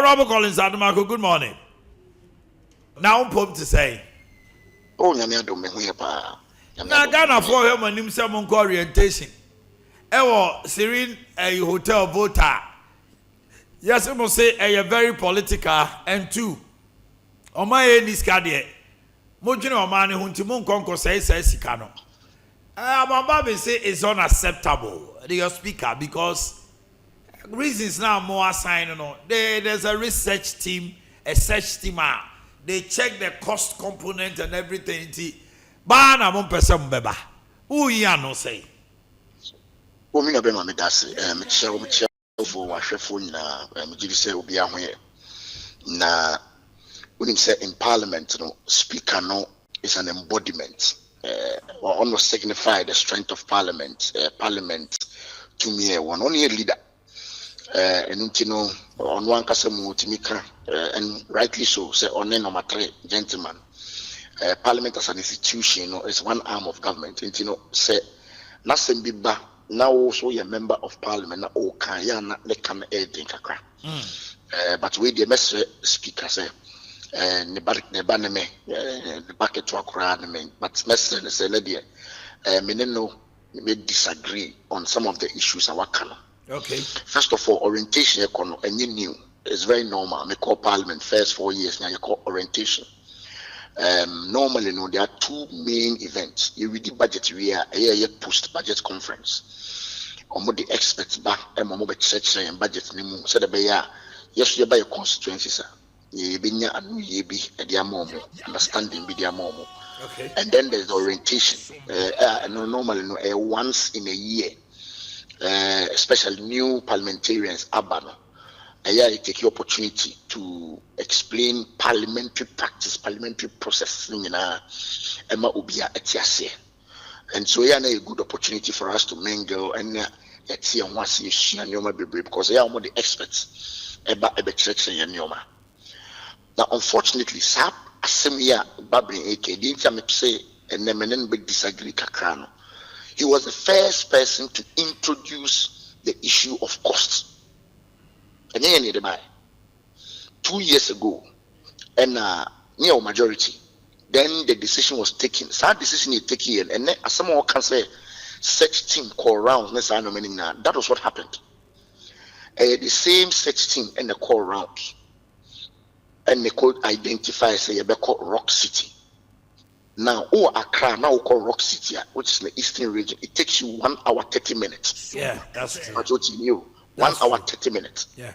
Hon Collins Adomako, good morning. Now, I'm to say. Oh, Nyame adom me ho ye pa. Na Ghana for him and him some orientation. Ewo Serene Hotel Volta. Yes, I must say a very political and two. On my end is cardiac. Mojino Mani Huntimun Conco says Sikano. Baby say it's unacceptable. The speaker because reasons now more assigned. There's a research team, a search team. They check the cost component and everything. Bana mon person beba. Who ya no say? Women have been on me that's me for wahwefo nyina me gidi say obi ahoye. Na when him say in parliament no speaker no is an embodiment or almost signify the strength of parliament. Parliament to me one only a leader. And you know on one kasemu timika and rightly so say on number 3 gentlemen. Parliament as an institution, is one arm of government. And you know, say, nothing be ba now also a member of parliament. Now, can ya not let come anything kakra. But we the message speaker say, the bucket to akra me. But message say, lady, me no we disagree on some of the issues our can. Okay. First of all, orientation and you knew it's very normal. Me call parliament first 4 years now. You call orientation. Normally, there are two main events. You read the budget, we are a post-budget conference. The experts back and church and budget. So the yes, you buy a constituency, sir. You be understanding be their mom. Okay. And then there's the orientation. Normally, once in a year, especially new parliamentarians, Abano. I take your opportunity to explain parliamentary practice, parliamentary processing in Emma Ubia Etiase. And so yeah, a good opportunity for us to mingle and see and once you share Nyoma Bibre because they are more the experts about church and Nyoma. Now unfortunately, Sap Asemia Babri AK didn't say and Nemenen big disagree Kakrano. He was the first person to introduce the issue of costs. And then 2 years ago, and near majority, then the decision was taken. So that decision is taken, and then as someone can say, search team call round. That was what happened. The same search team and the call round, and they could identify say you call Rock City. Now, Accra now call Rock City, which is the eastern region. It takes you 1 hour 30 minutes. Yeah, that's true. That's what you knew. 1 hour 30 minutes. Yeah.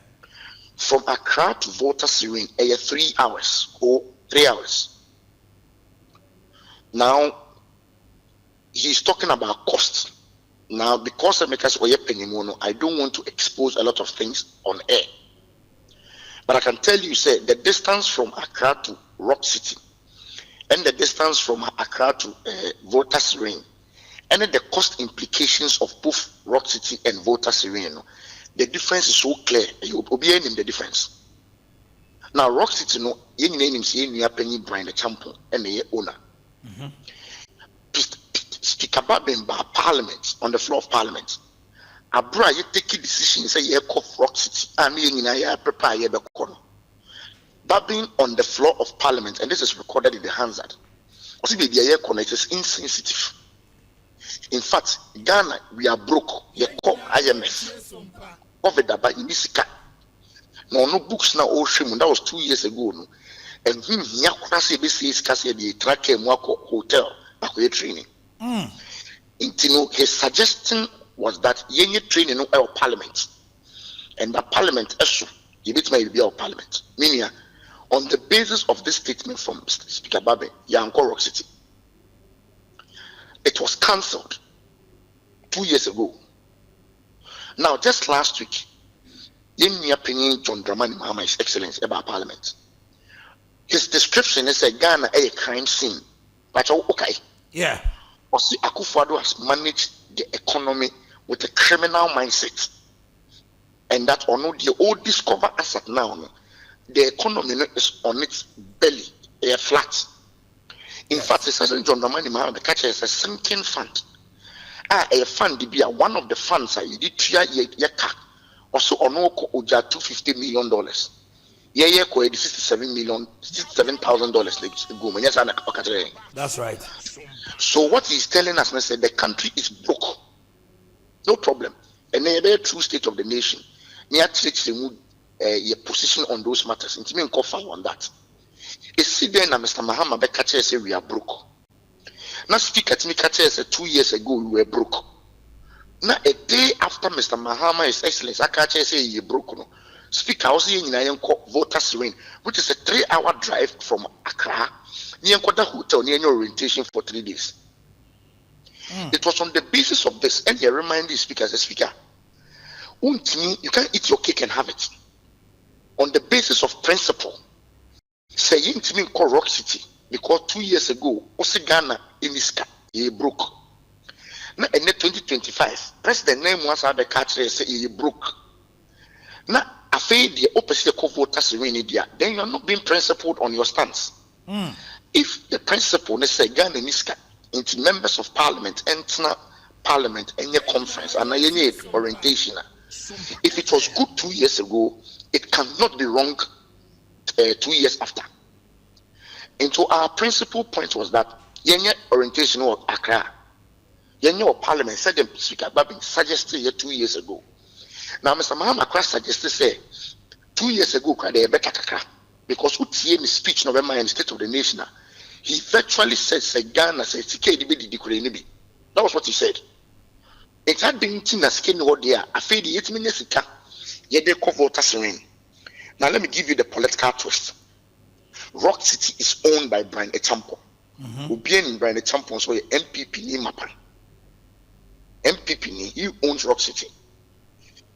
From Accra to Volta Serene, 3 hours or 3 hours. Now, he's talking about cost. Now, because I don't want to expose a lot of things on air. But I can tell you, say, the distance from Accra to Rock City and the distance from Accra to Volta Serene and then the cost implications of both Rock City and Volta Serene. The difference is so clear. You will be in the difference. Now, Rock City, no, you name him, penny Brian the champion and the owner. Speak about them by Parliament on the floor of Parliament. Abra, you take a decision, say, you call Rock City, and you prepare the corner. That being on the floor of Parliament, and this is recorded in the Hansard, also be the air connect is insensitive. In fact, Ghana, we are broke. You call IMF. No books now ocean that was 2 years ago no and him here kwase be say skase the track hotel akoye training his suggestion was that yenye training no our parliament and the parliament also give it may be our parliament meaning on the basis of this statement from Speaker Babe Yanko Rock City it was cancelled 2 years ago. Now, just last week, in my opinion, John Dramani Mahama, His Excellency, about Parliament. His description is a Ghana a crime scene. But okay. Yeah. Osi Akufo-Addo has managed the economy with a criminal mindset. And that on the old discover asset now, the economy is on its belly, flat. In fact, it's John Dramani Mahama, the catcher is a sinking fund. A fund be one of the funds I did 3 years also on $250 million. Yeah, $67,000. That's right. So what he's telling us, said the country is broke. No problem. And then a true state of the nation. Near your position on those matters. And me on that. It's then Mr. Mahama Bekache say we are broke. Now speak at me say 2 years ago we were broke. Now a day after Mr. Mahama is excellence, I catch say you broke. No. Speaker was in Volta Serene, which is a 3-hour drive from Accra, near Volta Hotel, near your orientation for 3 days. It was on the basis of this, and he reminded the speaker as a speaker, you can't eat your cake and have it. On the basis of principle, saying to me, call Rock City, because 2 years ago, Ghana in Iska, he broke. Now, in 2025, President name was at the country say he broke. Now, I feel the opposite of Volta Serene, then you are not being principled on your stance. If the principle, let's say Ghana and Iska, into members of parliament, enter parliament, any conference, and any orientation, if it was good 2 years ago, it cannot be wrong 2 years after. And so our principal point was that yenye orientation or Accra, yenye or parliament said the speaker Babin suggested 2 years ago. Now Mr. Mahama Accra suggested say 2 years ago they better Accra because who tie me speech November in the State of the Nation. He virtually said say Ghana say that was what he said. It had been tina skin what there. I feel the 8 minutes yede Volta Serene. Now let me give you the political twist. Rock City is owned by Brian Echampo. Obian Brian Echampo so MPP ni Mapan. MPP ni he owns Rock City.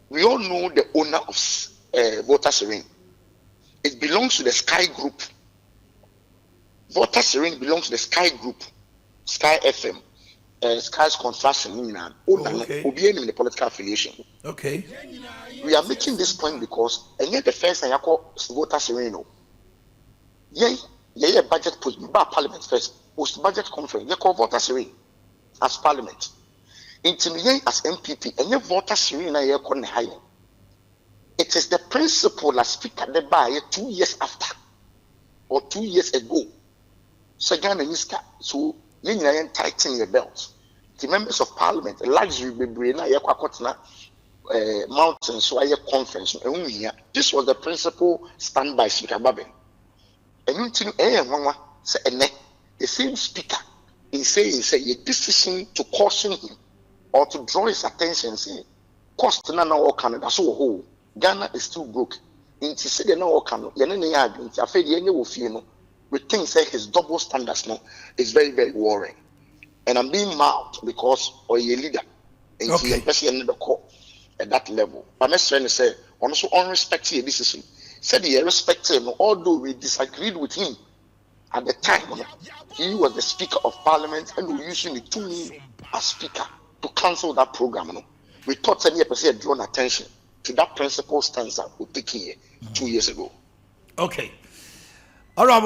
We all know the owner of Volta Serene. It belongs to the Sky Group. Volta Serene belongs to the Sky Group, Sky FM, Sky's construction. Okay. Obian in the political affiliation. Okay. We are making this point because and yet the first thing I call Volta Serene. Yeah, budget push parliament first, post budget conference, they call Volta Serene as parliament. Intimidate as MPP, and you Volta Serene na kon higher. It is the principle as speaker the by 2 years after or 2 years ago. So Ghana Niska, so you tighten your belt. The members of parliament, luxury be na yakwa mountains, so I conference. This was the principle stand by Speaker Babin. And you say the same speaker is saying a decision to caution him or to draw his attention, say, cost nana or Canada so whole. Ghana is still broke. In Tisida no Canada, Yanani, I feel the will feel we think say his double standards now is very, very worrying. And I'm being mocked because or a leader, and especially in the court at that level. But my friend say, also unrespecting a decision. Said he respected him, although we disagreed with him at the time. He was the Speaker of Parliament and we usually took him as Speaker to cancel that program. We thought that he had drawn attention to that principle stance that we took here 2 years ago. Okay. All right,